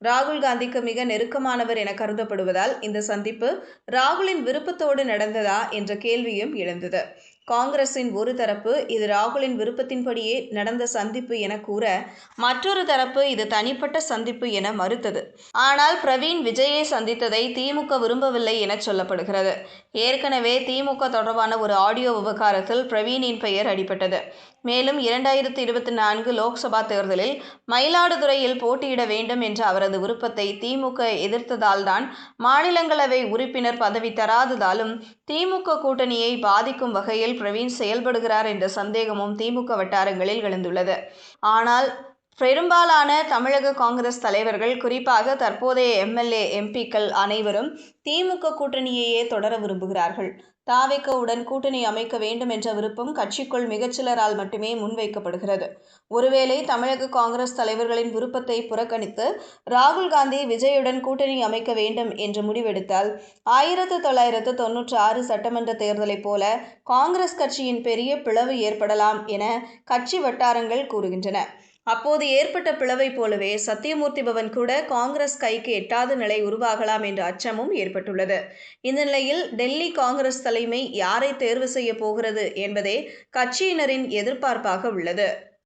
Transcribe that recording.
ராகுல் காந்திக்கு மிக நெருக்கமானவர் என கருதப்படுவதால் இந்த சந்திப்பு ராகுலின் விருப்பத்தோடு நடந்ததா என்ற கேள்வியும் எழுந்தது. காங்கிரசின் ஒரு தரப்பு இது ராகுலின் விருப்பத்தின்படியே நடந்த சந்திப்பு என கூற, மற்றொரு தரப்பு இது தனிப்பட்ட சந்திப்பு என மறுத்தது. ஆனால் பிரவீன் விஜயை சந்தித்ததை திமுக விரும்பவில்லை என சொல்லப்படுகிறது. ஏற்கனவே திமுக தொடர்பான ஒரு ஆடியோ விவகாரத்தில் பிரவீனின் பெயர் அடிபட்டது. மேலும் 2024 லோக்சபா தேர்தலில் மயிலாடுதுறையில் போட்டியிட வேண்டும் என்ற அவரது விருப்பத்தை திமுக எதிர்த்ததால்தான், மாநிலங்களவை உறுப்பினர் பதவி தராததாலும் திமுக கூட்டணியை பாதிக்கும் வகையில் பிரவீன் செயல்படுகிறார் என்ற சந்தேகமும் திமுக வட்டாரங்களில் எழுந்துள்ளது. ஆனால் பெரும்பாலான தமிழக காங்கிரஸ் தலைவர்கள், குறிப்பாக தற்போதைய எம்எல்ஏ, எம்பிக்கள் அனைவரும் திமுக கூட்டணியையே தொடர விரும்புகிறார்கள். த.வே.க.உடன் கூட்டணி அமைக்க வேண்டும் என்ற விருப்பம் கட்சிக்குள் மிகச்சிலரால் மட்டுமே முன்வைக்கப்படுகிறது. ஒருவேளை தமிழக காங்கிரஸ் தலைவர்களின் விருப்பத்தை புறக்கணித்து ராகுல் காந்தி விஜயுடன் கூட்டணி அமைக்க வேண்டும் என்று முடிவெடுத்தால் 1996 சட்டமன்ற தேர்தலைப் போல காங்கிரஸ் கட்சியின் பெரிய பிளவு ஏற்படலாம் என கட்சி வட்டாரங்கள் கூறுகின்றன. அப்போது ஏற்பட்ட பிளவை போலவே சத்தியமூர்த்தி பவன் கூட காங்கிரஸ் கைக்கு எட்டாத நிலை உருவாகலாம் என்ற அச்சமும் ஏற்பட்டுள்ளது. இந்த நிலையில் டெல்லி காங்கிரஸ் தலைமை யாரை தேர்வு செய்ய போகிறது என்பதே கட்சியினரின் எதிர்பார்ப்பாக உள்ளது.